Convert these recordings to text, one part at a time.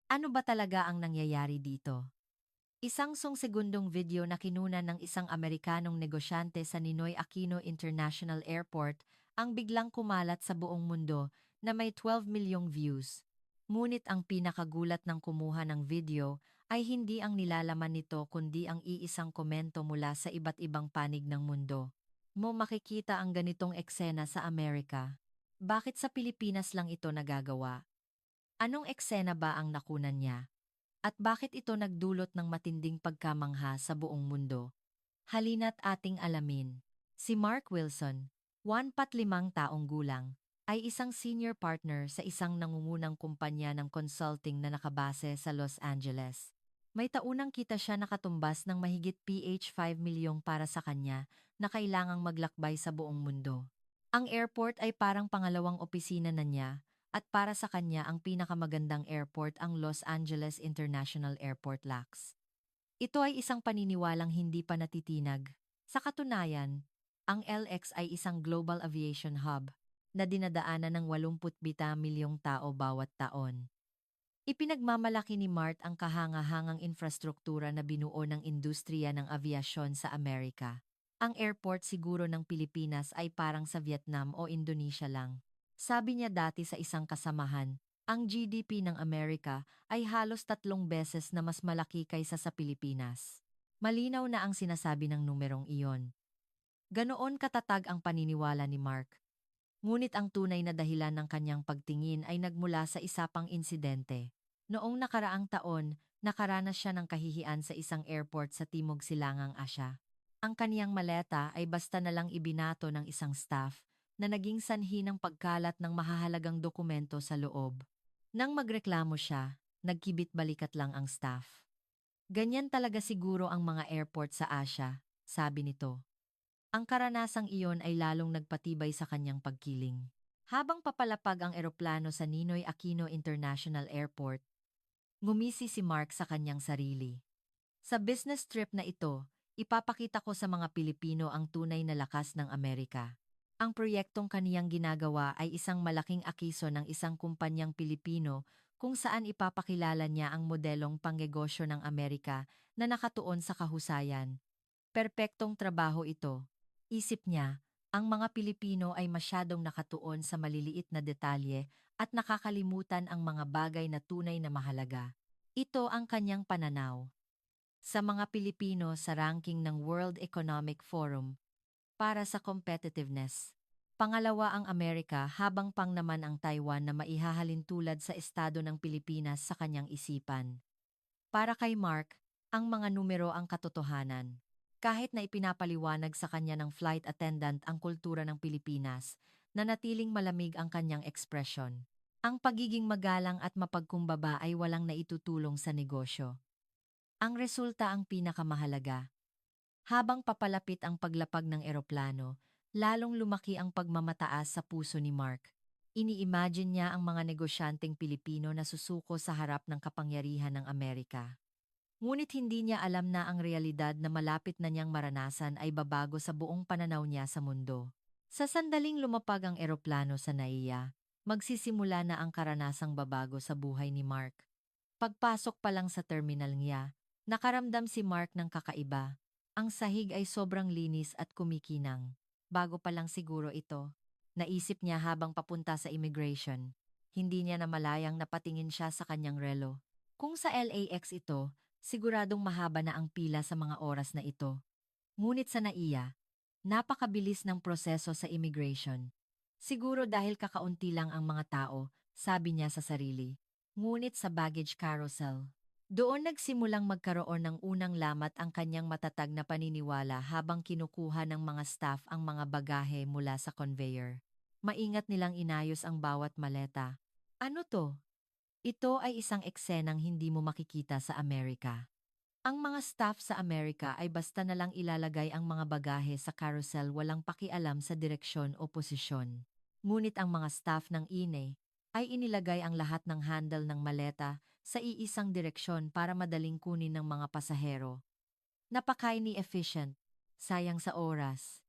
Ano ba talaga ang nangyayari dito? Isang segundong video na kinunan ng isang Amerikanong negosyante sa Ninoy Aquino International Airport ang biglang kumalat sa buong mundo na may 12 milyong views. Ngunit ang pinakagulat ng kumuha ng video ay hindi ang nilalaman nito kundi ang iisang komento mula sa iba't ibang panig ng mundo. Mo makikita ang ganitong eksena sa Amerika. Bakit sa Pilipinas lang ito nagagawa? Anong eksena ba ang nakunan niya? At bakit ito nagdulot ng matinding pagkamangha sa buong mundo? Halina't ating alamin. Si Mark Wilson, 45 taong gulang, ay isang senior partner sa isang nangungunang kumpanya ng consulting na nakabase sa Los Angeles. May taunang kita siya nakatumbas ng mahigit PH 5 milyong para sa kanya na kailangang maglakbay sa buong mundo. Ang airport ay parang pangalawang opisina na niya at para sa kanya ang pinakamagandang airport ang Los Angeles International Airport LAX. Ito ay isang paniniwalang hindi pa natitinag. Sa katunayan, ang LX ay isang global aviation hub na dinadaanan ng 82 milyong tao bawat taon. Ipinagmamalaki ni Mart ang kahangahangang infrastruktura na binuo ng industriya ng aviasyon sa Amerika. Ang airport siguro ng Pilipinas ay parang sa Vietnam o Indonesia lang. Sabi niya dati sa isang kasamahan, ang GDP ng Amerika ay halos 3 beses na mas malaki kaysa sa Pilipinas. Malinaw na ang sinasabi ng numerong iyon. Ganoon katatag ang paniniwala ni Mark. Ngunit ang tunay na dahilan ng kanyang pagtingin ay nagmula sa isa pang insidente. Noong nakaraang taon, nakaranas siya ng kahihiyan sa isang airport sa Timog Silangang Asya. Ang kaniyang maleta ay basta na lang ibinato ng isang staff na naging sanhi ng pagkalat ng mahahalagang dokumento sa loob. Nang magreklamo siya, nagkibit balikat lang ang staff. Ganyan talaga siguro ang mga airport sa Asya, sabi nito. Ang karanasang iyon ay lalong nagpatibay sa kanyang pagkiling. Habang papalapag ang eroplano sa Ninoy Aquino International Airport, ngumisi si Mark sa kanyang sarili. Sa business trip na ito, ipapakita ko sa mga Pilipino ang tunay na lakas ng Amerika. Ang proyektong kaniyang ginagawa ay isang malaking akiso ng isang kumpanyang Pilipino kung saan ipapakilala niya ang modelong pangnegosyo ng Amerika na nakatuon sa kahusayan. Perpektong trabaho ito. Isip niya, ang mga Pilipino ay masyadong nakatuon sa maliliit na detalye at nakakalimutan ang mga bagay na tunay na mahalaga. Ito ang kanyang pananaw. Sa mga Pilipino sa ranking ng World Economic Forum para sa competitiveness. Pangalawa ang Amerika habang pang naman ang Taiwan na maihahalin tulad sa estado ng Pilipinas sa kanyang isipan. Para kay Mark, ang mga numero ang katotohanan. Kahit na ipinapaliwanag sa kanya ng flight attendant ang kultura ng Pilipinas, nanatiling malamig ang kanyang ekspresyon. Ang pagiging magalang at mapagkumbaba ay walang naitutulong sa negosyo. Ang resulta ang pinakamahalaga. Habang papalapit ang paglapag ng eroplano, lalong lumaki ang pagmamataas sa puso ni Mark. Ini-imagine niya ang mga negosyanteng Pilipino na susuko sa harap ng kapangyarihan ng Amerika. Ngunit hindi niya alam na ang realidad na malapit na niyang maranasan ay babago sa buong pananaw niya sa mundo. Sa sandaling lumapag ang eroplano sa NAIA, magsisimula na ang karanasang babago sa buhay ni Mark. Pagpasok pa lang sa terminal niya, nakaramdam si Mark ng kakaiba. Ang sahig ay sobrang linis at kumikinang. Bago pa lang siguro ito, naisip niya habang papunta sa immigration. Hindi niya namalayang napatingin siya sa kanyang relo. Kung sa LAX ito, siguradong mahaba na ang pila sa mga oras na ito. Ngunit sa NAIA, napakabilis ng proseso sa immigration. Siguro dahil kakaunti lang ang mga tao, sabi niya sa sarili. Ngunit sa baggage carousel, doon nagsimulang magkaroon ng unang lamat ang kanyang matatag na paniniwala habang kinukuha ng mga staff ang mga bagahe mula sa conveyor. Maingat nilang inayos ang bawat maleta. Ano to? Ito ay isang eksenang hindi mo makikita sa Amerika. Ang mga staff sa Amerika ay basta na lang ilalagay ang mga bagahe sa carousel walang pakialam sa direksyon o posisyon. Ngunit ang mga staff ng INE ay inilagay ang lahat ng handle ng maleta sa iisang direksyon para madaling kunin ng mga pasahero. Napakaini efficient, sayang sa oras.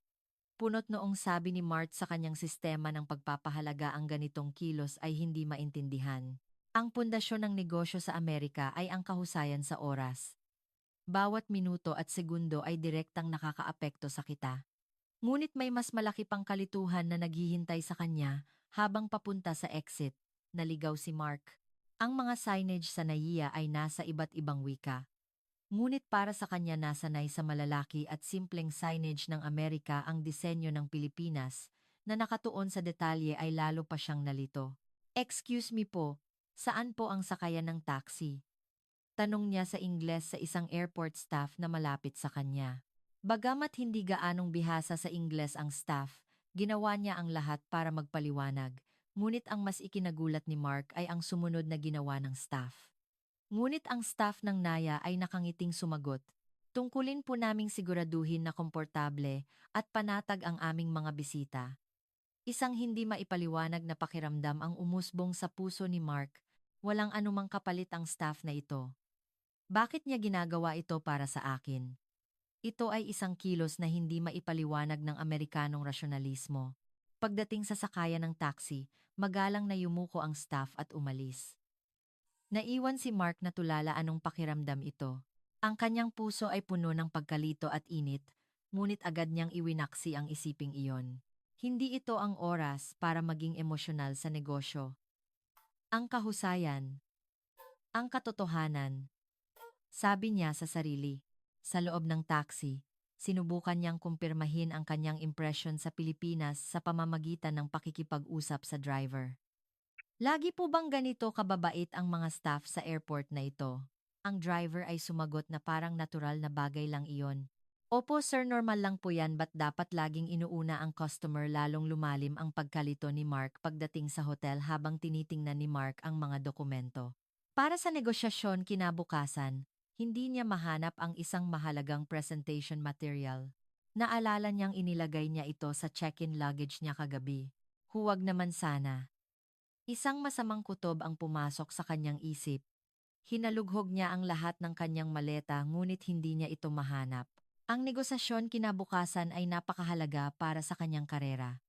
Punot noong sabi ni Mart sa kanyang sistema ng pagpapahalaga ang ganitong kilos ay hindi maintindihan. Ang pundasyon ng negosyo sa Amerika ay ang kahusayan sa oras. Bawat minuto at segundo ay direktang nakakaapekto sa kita. Ngunit may mas malaki pang kalituhan na naghihintay sa kanya habang papunta sa exit. Naligaw si Mark. Ang mga signage sa NAIA ay nasa iba't ibang wika. Ngunit para sa kanya nasanay sa malalaki at simpleng signage ng Amerika ang disenyo ng Pilipinas na nakatuon sa detalye ay lalo pa siyang nalito. Excuse me po, saan po ang sakayan ng taxi? Tanong niya sa Ingles sa isang airport staff na malapit sa kanya. Bagamat hindi gaanong bihasa sa Ingles ang staff, ginawa niya ang lahat para magpaliwanag. Ngunit ang mas ikinagulat ni Mark ay ang sumunod na ginawa ng staff. Ngunit ang staff ng Naya ay nakangiting sumagot. Tungkulin po naming siguraduhin na komportable at panatag ang aming mga bisita. Isang hindi maipaliwanag na pakiramdam ang umusbong sa puso ni Mark. Walang anumang kapalit ang staff na ito. Bakit niya ginagawa ito para sa akin? Ito ay isang kilos na hindi maipaliwanag ng Amerikanong rasyonalismo. Pagdating sa sakayan ng taxi, magalang na yumuko ang staff at umalis. Naiwan si Mark na tulala anong pakiramdam ito. Ang kanyang puso ay puno ng pagkalito at init, ngunit agad niyang iwinaksi ang isiping iyon. Hindi ito ang oras para maging emosyonal sa negosyo. Ang kahusayan, ang katotohanan, sabi niya sa sarili. Sa loob ng taxi, sinubukan niyang kumpirmahin ang kanyang impresyon sa Pilipinas sa pamamagitan ng pakikipag-usap sa driver. Lagi po bang ganito kababait ang mga staff sa airport na ito? Ang driver ay sumagot na parang natural na bagay lang iyon. Opo sir, normal lang po yan, ba't dapat laging inuuna ang customer? Lalong lumalim ang pagkalito ni Mark pagdating sa hotel habang tinitingnan ni Mark ang mga dokumento. Para sa negosyasyon kinabukasan, hindi niya mahanap ang isang mahalagang presentation material. Naalala niyang inilagay niya ito sa check-in luggage niya kagabi. Huwag naman sana. Isang masamang kutob ang pumasok sa kanyang isip. Hinalughog niya ang lahat ng kanyang maleta ngunit hindi niya ito mahanap. Ang negosasyon kinabukasan ay napakahalaga para sa kanyang karera.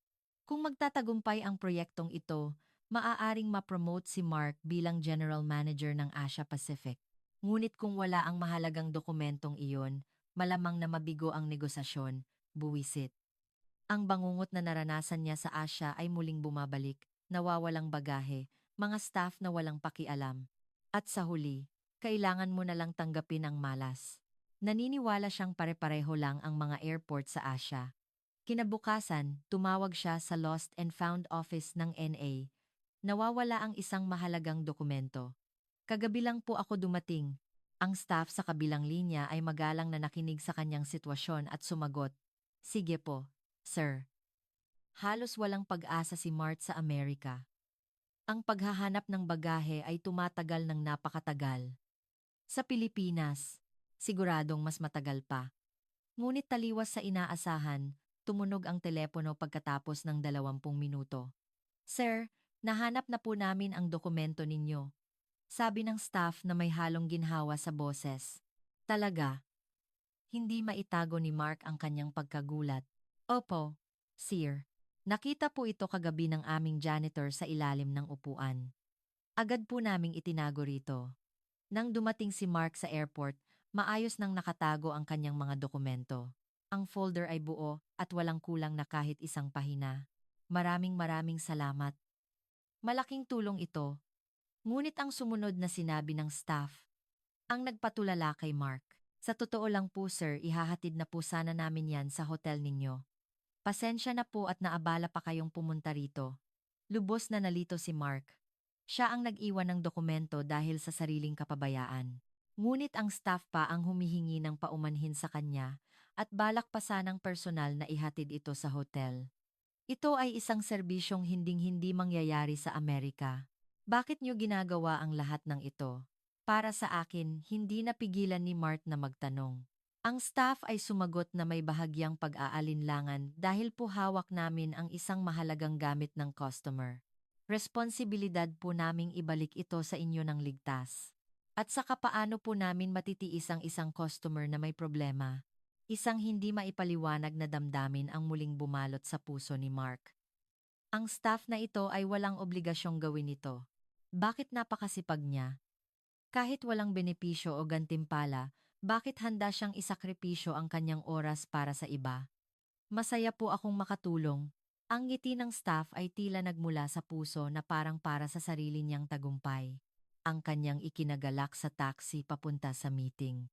Kung magtatagumpay ang proyektong ito, maaaring ma-promote si Mark bilang General Manager ng Asia Pacific. Ngunit kung wala ang mahalagang dokumentong iyon, malamang na mabigo ang negosasyon, buwisit. Ang bangungot na naranasan niya sa Asia ay muling bumabalik, nawawalang bagahe, mga staff na walang pakialam. At sa huli, kailangan mo na lang tanggapin ang malas. Naniniwala siyang pare-pareho lang ang mga airport sa Asia. Kinabukasan, tumawag siya sa Lost and Found Office ng NA. Nawawala ang isang mahalagang dokumento. Kagabi lang po ako dumating. Ang staff sa kabilang linya ay magalang na nakinig sa kanyang sitwasyon at sumagot, "Sige po, sir." Halos walang pag-asa si Mart sa Amerika. Ang paghahanap ng bagahe ay tumatagal ng napakatagal. Sa Pilipinas, siguradong mas matagal pa. Ngunit taliwas sa inaasahan, tumunog ang telepono pagkatapos ng 20 minuto. "Sir, nahanap na po namin ang dokumento ninyo." Sabi ng staff na may halong ginhawa sa boses. Talaga? Hindi maitago ni Mark ang kanyang pagkagulat. "Opo, sir. Nakita po ito kagabi ng aming janitor sa ilalim ng upuan. Agad po naming itinago rito." Nang dumating si Mark sa airport, maayos nang nakatago ang kanyang mga dokumento. Ang folder ay buo at walang kulang na kahit isang pahina. Maraming salamat. Malaking tulong ito. Ngunit ang sumunod na sinabi ng staff, ang nagpatulala kay Mark. "Sa totoo lang po sir, ihahatid na po sana namin yan sa hotel ninyo. Pasensya na po at naabala pa kayong pumunta rito." Lubos na nalito si Mark. Siya ang nag-iwan ng dokumento dahil sa sariling kapabayaan. Ngunit ang staff pa ang humihingi ng paumanhin sa kanya at balak pa sanang personal na ihatid ito sa hotel. Ito ay isang serbisyong hinding-hindi mangyayari sa Amerika. Bakit niyo ginagawa ang lahat ng ito? Para sa akin, hindi napigilan ni Mart na magtanong. Ang staff ay sumagot na may bahagyang pag-aalinlangan dahil po hawak namin ang isang mahalagang gamit ng customer. Responsibilidad po naming ibalik ito sa inyo ng ligtas. At saka paano po namin matitiis ang isang customer na may problema? Isang hindi maipaliwanag na damdamin ang muling bumalot sa puso ni Mark. Ang staff na ito ay walang obligasyong gawin ito. Bakit napakasipag niya? Kahit walang benepisyo o gantimpala, bakit handa siyang isakripisyo ang kanyang oras para sa iba? Masaya po akong makatulong. Ang ngiti ng staff ay tila nagmula sa puso na parang para sa sarili niyang tagumpay. Ang kanyang ikinagalak sa taxi papunta sa meeting.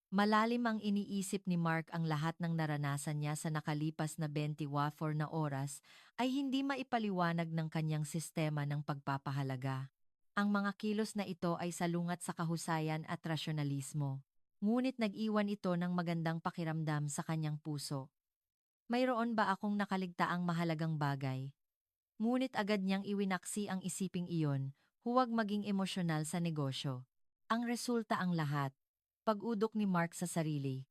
Malalim ang iniisip ni Mark ang lahat ng naranasan niya sa nakalipas na 24 na oras ay hindi maipaliwanag ng kanyang sistema ng pagpapahalaga. Ang mga kilos na ito ay salungat sa kahusayan at rasyonalismo. Ngunit nag-iwan ito ng magandang pakiramdam sa kanyang puso. Mayroon ba akong nakaligtaang mahalagang bagay? Ngunit agad niyang iwinaksi ang isiping iyon, huwag maging emosyonal sa negosyo. Ang resulta ang lahat. Pag-udok ni Mark sa sarili.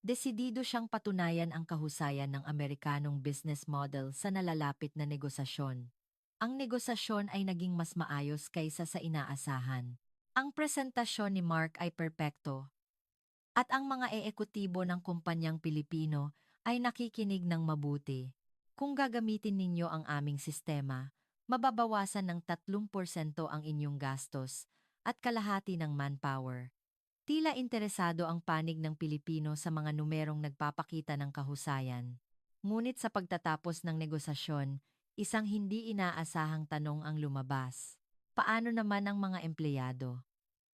Desidido siyang patunayan ang kahusayan ng Amerikanong business model sa nalalapit na negosasyon. Ang negosasyon ay naging mas maayos kaysa sa inaasahan. Ang presentasyon ni Mark ay perpekto, at ang mga eekutibo ng kumpanyang Pilipino ay nakikinig ng mabuti. Kung gagamitin ninyo ang aming sistema, mababawasan ng 3% ang inyong gastos at kalahati ng manpower. Tila interesado ang panig ng Pilipino sa mga numerong nagpapakita ng kahusayan. Ngunit sa pagtatapos ng negosasyon, isang hindi inaasahang tanong ang lumabas. Paano naman ang mga empleyado?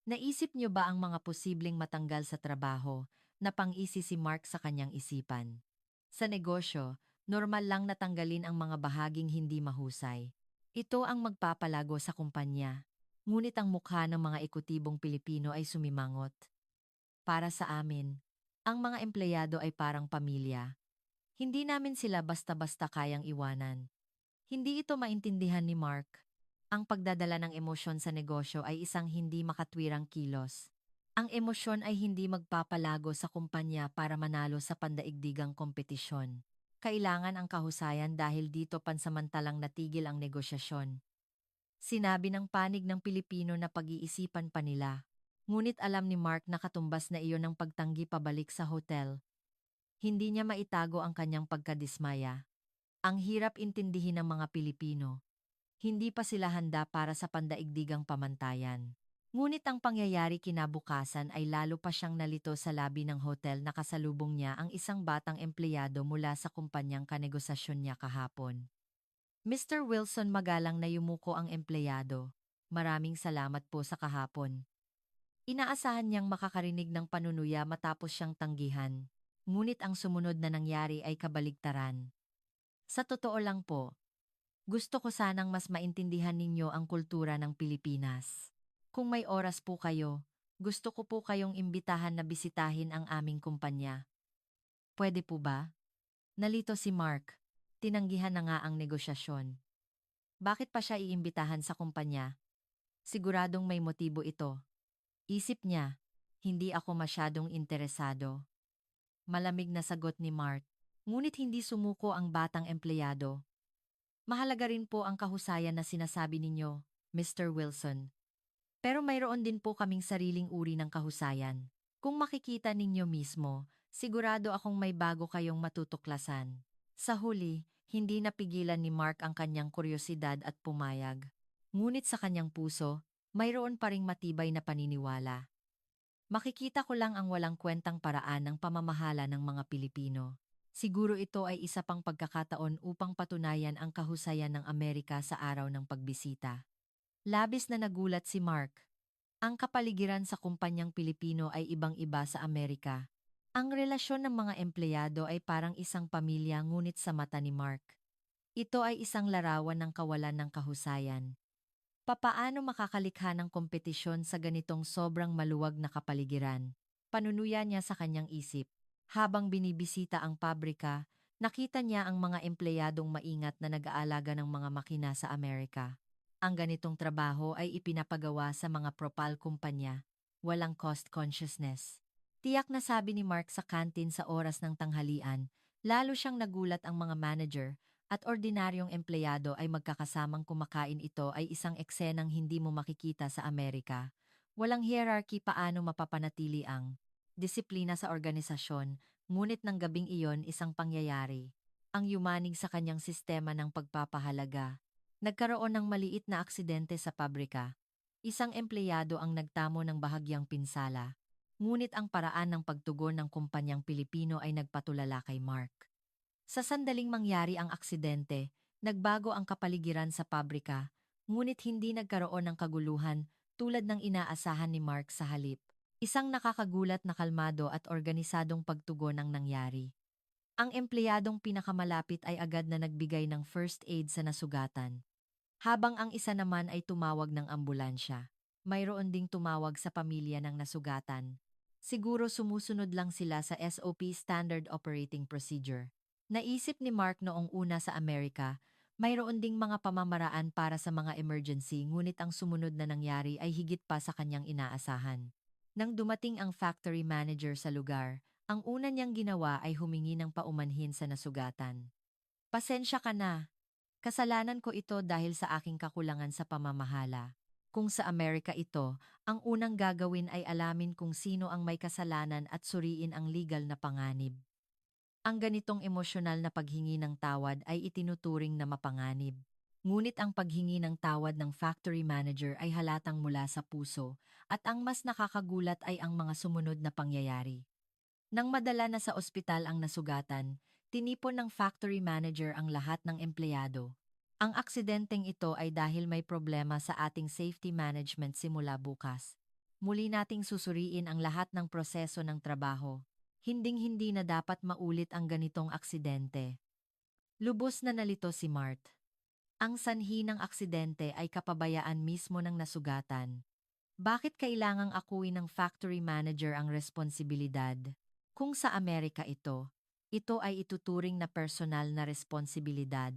Naisip niyo ba ang mga posibleng matanggal sa trabaho na pang-isi si Mark sa kanyang isipan? Sa negosyo, normal lang natanggalin ang mga bahaging hindi mahusay. Ito ang magpapalago sa kumpanya. Ngunit ang mukha ng mga ekutibong Pilipino ay sumimangot. Para sa amin, ang mga empleyado ay parang pamilya. Hindi namin sila basta-basta kayang iwanan. Hindi ito maintindihan ni Mark. Ang pagdadala ng emosyon sa negosyo ay isang hindi makatwirang kilos. Ang emosyon ay hindi magpapalago sa kumpanya para manalo sa pandaigdigang kompetisyon. Kailangan ang kahusayan dahil dito pansamantalang natigil ang negosyasyon. Sinabi ng panig ng Pilipino na pag-iisipan pa nila. Ngunit alam ni Mark na katumbas na iyon ang pagtanggi pabalik sa hotel. Hindi niya maitago ang kanyang pagkadismaya. Ang hirap intindihin ng mga Pilipino. Hindi pa sila handa para sa pandaigdigang pamantayan. Ngunit ang pangyayari kinabukasan ay lalo pa siyang nalito sa labi ng hotel na kasalubong niya ang isang batang empleyado mula sa kumpanyang kanegosasyon niya kahapon. Mr. Wilson, magalang na yumuko ang empleyado. Maraming salamat po sa kahapon. Inaasahan niyang makakarinig ng panunuya matapos siyang tanggihan. Ngunit ang sumunod na nangyari ay kabaligtaran. Sa totoo lang po, gusto ko sanang mas maintindihan ninyo ang kultura ng Pilipinas. Kung may oras po kayo, gusto ko po kayong imbitahan na bisitahin ang aming kumpanya. Pwede po ba? Nalito si Mark. Tinanggihan na nga ang negosyasyon. Bakit pa siya iimbitahan sa kumpanya? Siguradong may motibo ito. Isip niya, hindi ako masyadong interesado. Malamig na sagot ni Mark. Ngunit hindi sumuko ang batang empleyado. Mahalaga rin po ang kahusayan na sinasabi ninyo, Mr. Wilson. Pero mayroon din po kaming sariling uri ng kahusayan. Kung makikita ninyo mismo, sigurado akong may bago kayong matutuklasan. Sa huli, hindi napigilan ni Mark ang kanyang kuryosidad at pumayag. Ngunit sa kanyang puso, mayroon pa ring matibay na paniniwala. Makikita ko lang ang walang kwentang paraan ng pamamahala ng mga Pilipino. Siguro ito ay isa pang pagkakataon upang patunayan ang kahusayan ng Amerika sa araw ng pagbisita. Labis na nagulat si Mark. Ang kapaligiran sa kumpanyang Pilipino ay ibang-iba sa Amerika. Ang relasyon ng mga empleyado ay parang isang pamilya, ngunit sa mata ni Mark, ito ay isang larawan ng kawalan ng kahusayan. Papaano makakalikha ng kompetisyon sa ganitong sobrang maluwag na kapaligiran? Panunuya niya sa kanyang isip. Habang binibisita ang pabrika, nakita niya ang mga empleyadong maingat na nag-aalaga ng mga makina sa Amerika. Ang ganitong trabaho ay ipinapagawa sa mga propal kumpanya. Walang cost consciousness. Tiyak na sabi ni Mark sa kantin sa oras ng tanghalian, lalo siyang nagulat ang mga manager at ordinaryong empleyado ay magkakasamang kumakain. Ito ay isang eksenang hindi mo makikita sa Amerika. Walang hierarchy paano mapapanatili ang disiplina sa organisasyon, ngunit ng gabing iyon isang pangyayari. Ang yumanig sa kanyang sistema ng pagpapahalaga. Nagkaroon ng maliit na aksidente sa pabrika. Isang empleyado ang nagtamo ng bahagyang pinsala, ngunit ang paraan ng pagtugon ng kumpanyang Pilipino ay nagpatulala kay Mark. Sa sandaling mangyari ang aksidente, nagbago ang kapaligiran sa pabrika, ngunit hindi nagkaroon ng kaguluhan tulad ng inaasahan ni Mark sa halip. Isang nakakagulat na kalmado at organisadong pagtugon ang nangyari. Ang empleyadong pinakamalapit ay agad na nagbigay ng first aid sa nasugatan, habang ang isa naman ay tumawag ng ambulansya. Mayroon ding tumawag sa pamilya ng nasugatan. Siguro sumusunod lang sila sa SOP Standard Operating Procedure. Naisip ni Mark noong una sa Amerika, mayroon ding mga pamamaraan para sa mga emergency ngunit ang sumunod na nangyari ay higit pa sa kanyang inaasahan. Nang dumating ang factory manager sa lugar, ang una niyang ginawa ay humingi ng paumanhin sa nasugatan. Pasensya ka na. Kasalanan ko ito dahil sa aking kakulangan sa pamamahala. Kung sa Amerika ito, ang unang gagawin ay alamin kung sino ang may kasalanan at suriin ang legal na panganib. Ang ganitong emosyonal na paghingi ng tawad ay itinuturing na mapanganib. Ngunit ang paghingi ng tawad ng factory manager ay halatang mula sa puso at ang mas nakakagulat ay ang mga sumunod na pangyayari. Nang madala na sa ospital ang nasugatan, tinipon ng factory manager ang lahat ng empleyado. Ang aksidenteng ito ay dahil may problema sa ating safety management simula bukas. Muli nating susuriin ang lahat ng proseso ng trabaho. Hinding-hindi na dapat maulit ang ganitong aksidente. Lubos na nalito si Mart. Ang sanhi ng aksidente ay kapabayaan mismo ng nasugatan. Bakit kailangang akuin ng factory manager ang responsibilidad? Kung sa Amerika ito ay ituturing na personal na responsibilidad.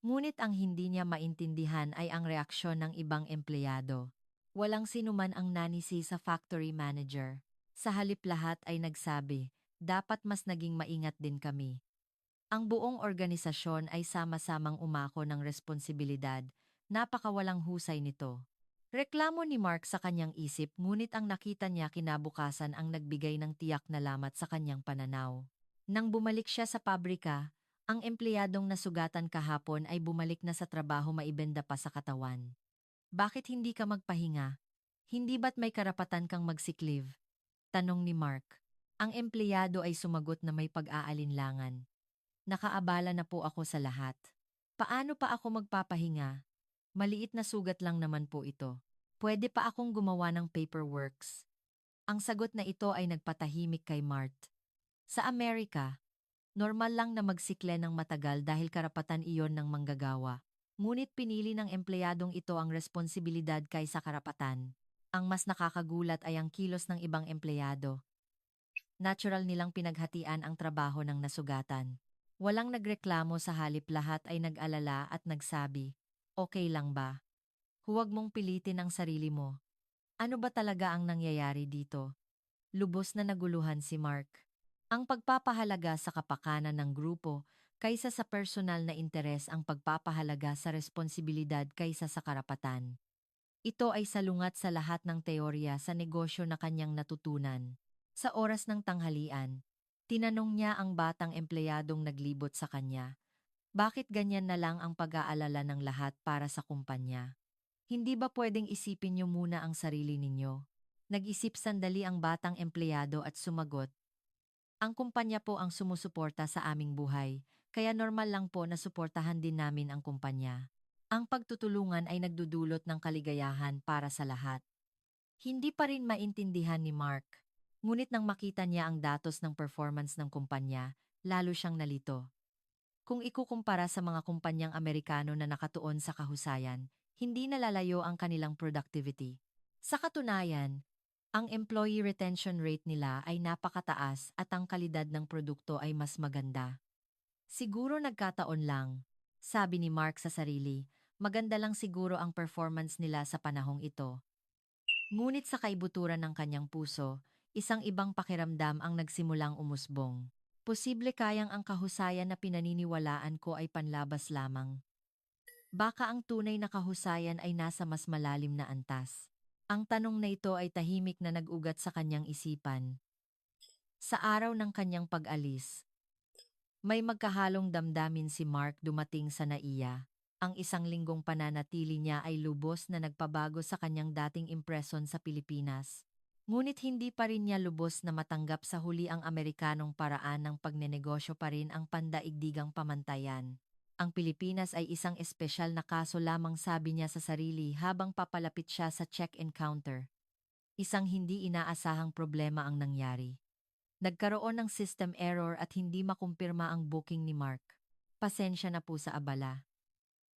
Ngunit ang hindi niya maintindihan ay ang reaksyon ng ibang empleyado. Walang sinuman ang nanisi sa factory manager. Sa halip lahat ay nagsabi, dapat mas naging maingat din kami. Ang buong organisasyon ay sama-samang umako ng responsibilidad, napakawalang husay nito. Reklamo ni Mark sa kanyang isip ngunit ang nakita niya kinabukasan ang nagbigay ng tiyak na lamat sa kanyang pananaw. Nang bumalik siya sa pabrika, ang empleyadong nasugatan kahapon ay bumalik na sa trabaho maibenda pa sa katawan. Bakit hindi ka magpahinga? Hindi ba't may karapatan kang mag-sick-leave? Tanong ni Mark. Ang empleyado ay sumagot na may pag-aalinlangan. Nakaabala na po ako sa lahat. Paano pa ako magpapahinga? Maliit na sugat lang naman po ito. Pwede pa akong gumawa ng paperworks. Ang sagot na ito ay nagpatahimik kay Mart. Sa Amerika, normal lang na magsikle ng matagal dahil karapatan iyon ng manggagawa. Ngunit pinili ng empleyadong ito ang responsibilidad kaysa karapatan. Ang mas nakakagulat ay ang kilos ng ibang empleyado. Natural nilang pinaghatian ang trabaho ng nasugatan. Walang nagreklamo sa halip lahat ay nag-alala at nagsabi, okay lang ba? Huwag mong pilitin ang sarili mo. Ano ba talaga ang nangyayari dito? Lubos na naguluhan si Mark. Ang pagpapahalaga sa kapakanan ng grupo kaysa sa personal na interes ang pagpapahalaga sa responsibilidad kaysa sa karapatan. Ito ay salungat sa lahat ng teorya sa negosyo na kanyang natutunan. Sa oras ng tanghalian, tinanong niya ang batang empleyadong naglibot sa kanya. Bakit ganyan na lang ang pag-aalala ng lahat para sa kumpanya? Hindi ba pwedeng isipin niyo muna ang sarili ninyo? Nag-isip sandali ang batang empleyado at sumagot, ang kumpanya po ang sumusuporta sa aming buhay, kaya normal lang po na suportahan din namin ang kumpanya. Ang pagtutulungan ay nagdudulot ng kaligayahan para sa lahat. Hindi pa rin maintindihan ni Mark. Ngunit nang makita niya ang datos ng performance ng kumpanya, lalo siyang nalito. Kung ikukumpara sa mga kumpanyang Amerikano na nakatuon sa kahusayan, hindi nalalayo ang kanilang productivity. Sa katunayan, ang employee retention rate nila ay napakataas at ang kalidad ng produkto ay mas maganda. Siguro nagkataon lang, sabi ni Mark sa sarili, maganda lang siguro ang performance nila sa panahong ito. Ngunit sa kaibuturan ng kanyang puso, isang ibang pakiramdam ang nagsimulang umusbong. Posible kayang ang kahusayan na pinaniniwalaan ko ay panlabas lamang. Baka ang tunay na kahusayan ay nasa mas malalim na antas. Ang tanong na ito ay tahimik na nag-ugat sa kanyang isipan. Sa araw ng kanyang pag-alis, may magkahalong damdamin si Mark dumating sa NAIA. Ang isang linggong pananatili niya ay lubos na nagpabago sa kanyang dating impresyon sa Pilipinas. Ngunit hindi pa rin niya lubos na matanggap sa huli ang Amerikanong paraan ng pagnenegosyo pa rin ang pandaigdigang pamantayan. Ang Pilipinas ay isang espesyal na kaso lamang, sabi niya sa sarili habang papalapit siya sa check-in counter. Isang hindi inaasahang problema ang nangyari. Nagkaroon ng system error at hindi makumpirma ang booking ni Mark. Pasensya na po sa abala.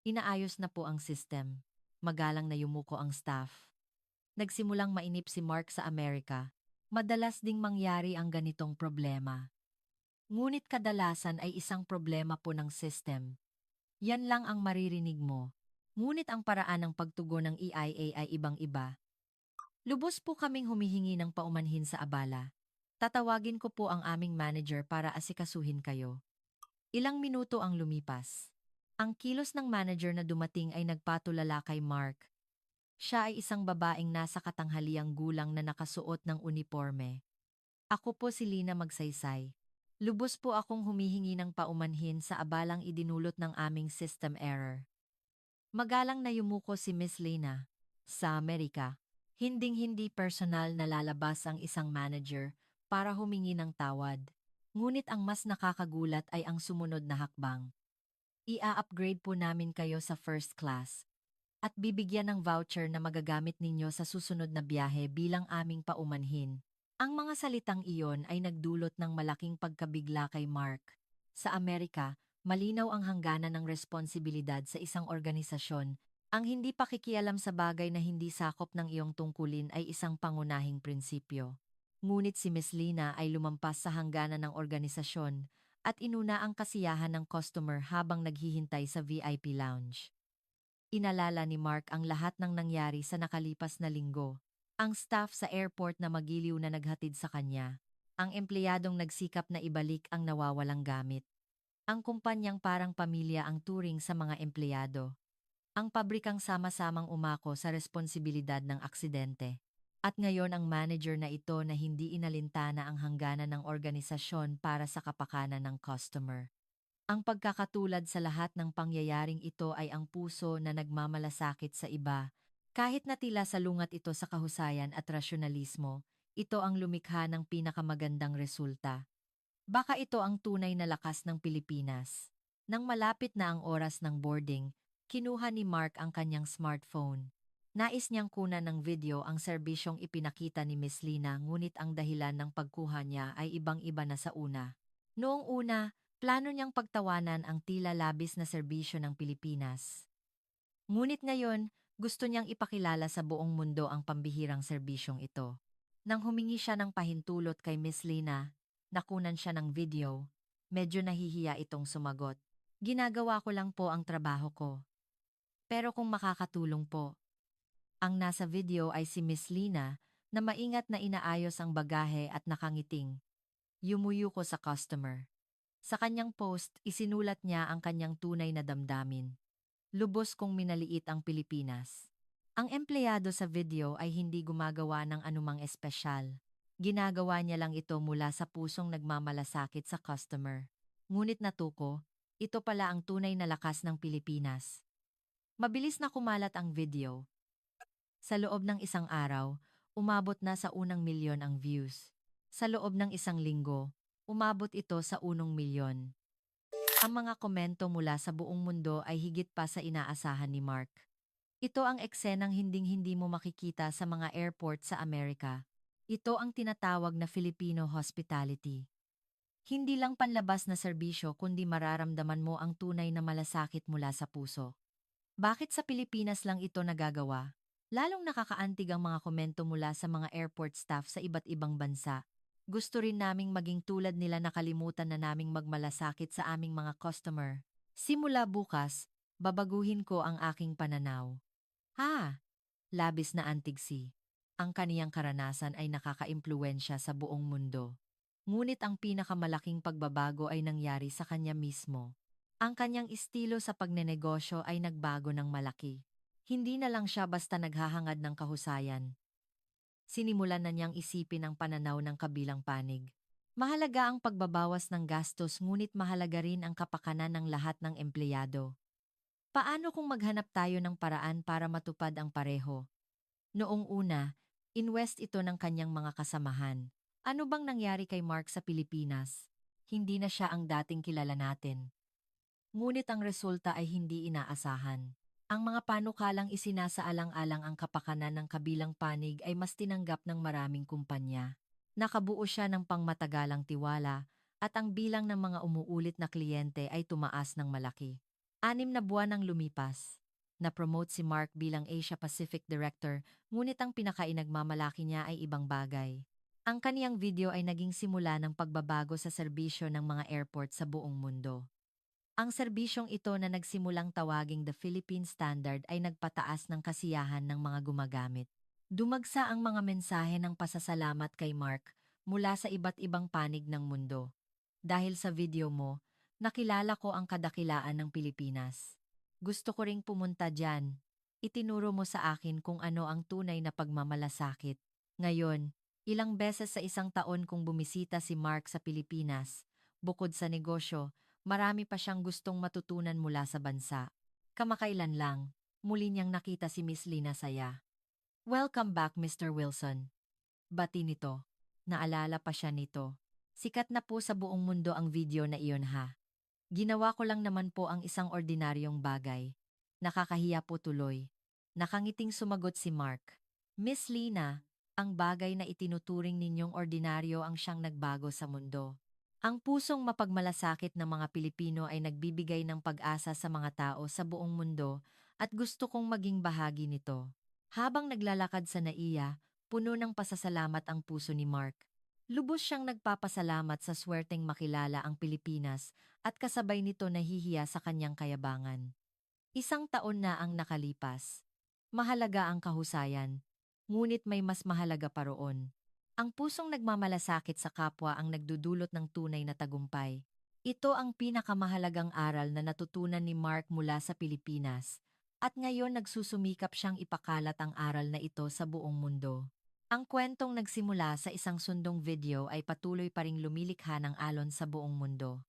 Inaayos na po ang system. Magalang na yumuko ang staff. Nagsimulang mainip si Mark sa Amerika. Madalas ding mangyari ang ganitong problema. Ngunit kadalasan ay isang problema po ng system. Yan lang ang maririnig mo. Ngunit ang paraan ng pagtugon ng EIA ay ibang-iba. Lubos po kaming humihingi ng paumanhin sa abala. Tatawagin ko po ang aming manager para asikasuhin kayo. Ilang minuto ang lumipas. Ang kilos ng manager na dumating ay nagpatulala kay Mark. Siya ay isang babaeng nasa katanghaliang gulang na nakasuot ng uniforme. Ako po si Lina Magsaysay. Lubos po akong humihingi ng paumanhin sa abalang idinulot ng aming system error. Magalang na yumuko si Miss Lina. Sa Amerika, hinding-hindi personal na lalabas ang isang manager para humingi ng tawad. Ngunit ang mas nakakagulat ay ang sumunod na hakbang. Ia-upgrade po namin kayo sa first class at bibigyan ng voucher na magagamit ninyo sa susunod na biyahe bilang aming paumanhin. Ang mga salitang iyon ay nagdulot ng malaking pagkabigla kay Mark. Sa Amerika, malinaw ang hangganan ng responsibilidad sa isang organisasyon. Ang hindi pakikialam sa bagay na hindi sakop ng iyong tungkulin ay isang pangunahing prinsipyo. Ngunit si Miss Lina ay lumampas sa hangganan ng organisasyon at inuna ang kasiyahan ng customer habang naghihintay sa VIP lounge. Inalala ni Mark ang lahat ng nangyari sa nakalipas na linggo. Ang staff sa airport na magiliw na naghatid sa kanya. Ang empleyadong nagsikap na ibalik ang nawawalang gamit. Ang kumpanyang parang pamilya ang turing sa mga empleyado. Ang pabrikang sama-samang umako sa responsibilidad ng aksidente. At ngayon ang manager na ito na hindi inalintana ang hangganan ng organisasyon para sa kapakanan ng customer. Ang pagkakatulad sa lahat ng pangyayaring ito ay ang puso na nagmamalasakit sa iba. Kahit na tila salungat ito sa kahusayan at rasyonalismo, ito ang lumikha ng pinakamagandang resulta. Baka ito ang tunay na lakas ng Pilipinas. Nang malapit na ang oras ng boarding, kinuha ni Mark ang kanyang smartphone. Nais niyang kunan ng video ang serbisyong ipinakita ni Miss Lina, ngunit ang dahilan ng pagkuha niya ay ibang-iba na sa una. Noong una, plano niyang pagtawanan ang tila labis na serbisyo ng Pilipinas. Ngunit ngayon, gusto niyang ipakilala sa buong mundo ang pambihirang serbisyong ito. Nang humingi siya ng pahintulot kay Miss Lina, nakunan siya ng video, medyo nahihiya itong sumagot. Ginagawa ko lang po ang trabaho ko. Pero kung makakatulong po. Ang nasa video ay si Miss Lina na maingat na inaayos ang bagahe at nakangiting. Yumuyuko sa customer. Sa kanyang post, isinulat niya ang kanyang tunay na damdamin. Lubos kong minaliit ang Pilipinas. Ang empleyado sa video ay hindi gumagawa ng anumang espesyal. Ginagawa niya lang ito mula sa pusong nagmamalasakit sa customer. Ngunit natuko, ito pala ang tunay na lakas ng Pilipinas. Mabilis na kumalat ang video. Sa loob ng isang araw, umabot na sa 1 milyon ang views. Sa loob ng isang linggo, umabot ito sa 1 milyon. Ang mga komento mula sa buong mundo ay higit pa sa inaasahan ni Mark. Ito ang eksenang hinding-hindi mo makikita sa mga airport sa Amerika. Ito ang tinatawag na Filipino hospitality. Hindi lang panlabas na serbisyo kundi mararamdaman mo ang tunay na malasakit mula sa puso. Bakit sa Pilipinas lang ito nagagawa? Lalong nakakaantig ang mga komento mula sa mga airport staff sa iba't ibang bansa. Gusto rin naming maging tulad nila, nakalimutan na naming magmalasakit sa aming mga customer. Simula bukas, babaguhin ko ang aking pananaw. Ha! Labis na antig si. Ang kaniyang karanasan ay nakakaimpluwensya sa buong mundo. Ngunit ang pinakamalaking pagbabago ay nangyari sa kanya mismo. Ang kanyang estilo sa pagnenegosyo ay nagbago ng malaki. Hindi na lang siya basta naghahangad ng kahusayan. Sinimulan na niyang isipin ang pananaw ng kabilang panig. Mahalaga ang pagbabawas ng gastos, ngunit mahalaga rin ang kapakanan ng lahat ng empleyado. Paano kung maghanap tayo ng paraan para matupad ang pareho? Noong una, inwest ito ng kanyang mga kasamahan. Ano bang nangyari kay Mark sa Pilipinas? Hindi na siya ang dating kilala natin. Ngunit ang resulta ay hindi inaasahan. Ang mga panukalang isinasaalang-alang ang kapakanan ng kabilang panig ay mas tinanggap ng maraming kumpanya. Nakabuo siya ng pangmatagalang tiwala at ang bilang ng mga umuulit na kliyente ay tumaas ng malaki. 6 na buwan ang lumipas. Na-promote si Mark bilang Asia Pacific Director, ngunit ang pinakainagmamalaki niya ay ibang bagay. Ang kaniyang video ay naging simula ng pagbabago sa serbisyo ng mga airport sa buong mundo. Ang serbisyong ito na nagsimulang tawaging the Philippine Standard ay nagpataas ng kasiyahan ng mga gumagamit. Dumagsa ang mga mensahe ng pasasalamat kay Mark mula sa iba't ibang panig ng mundo. Dahil sa video mo, nakilala ko ang kadakilaan ng Pilipinas. Gusto ko ring pumunta dyan. Itinuro mo sa akin kung ano ang tunay na pagmamalasakit. Ngayon, ilang beses sa isang taon kung bumisita si Mark sa Pilipinas, bukod sa negosyo, marami pa siyang gustong matutunan mula sa bansa. Kamakailan lang, muli niyang nakita si Miss Lina Saya. Welcome back, Mr. Wilson. Bati nito. Naalala pa siya nito. Sikat na po sa buong mundo ang video na iyon ha. Ginawa ko lang naman po ang isang ordinaryong bagay. Nakakahiya po tuloy. Nakangiting sumagot si Mark. Miss Lina, ang bagay na itinuturing ninyong ordinaryo ang siyang nagbago sa mundo. Ang pusong mapagmalasakit ng mga Pilipino ay nagbibigay ng pag-asa sa mga tao sa buong mundo at gusto kong maging bahagi nito. Habang naglalakad sa NAIA, puno ng pasasalamat ang puso ni Mark. Lubos siyang nagpapasalamat sa swerteng makilala ang Pilipinas at kasabay nito nahihiya sa kanyang kayabangan. 1 taon na ang nakalipas. Mahalaga ang kahusayan, ngunit may mas mahalaga pa roon. Ang pusong nagmamalasakit sa kapwa ang nagdudulot ng tunay na tagumpay. Ito ang pinakamahalagang aral na natutunan ni Mark mula sa Pilipinas, at ngayon nagsusumikap siyang ipakalat ang aral na ito sa buong mundo. Ang kwentong nagsimula sa isang sundong video ay patuloy pa ring lumilikha ng alon sa buong mundo.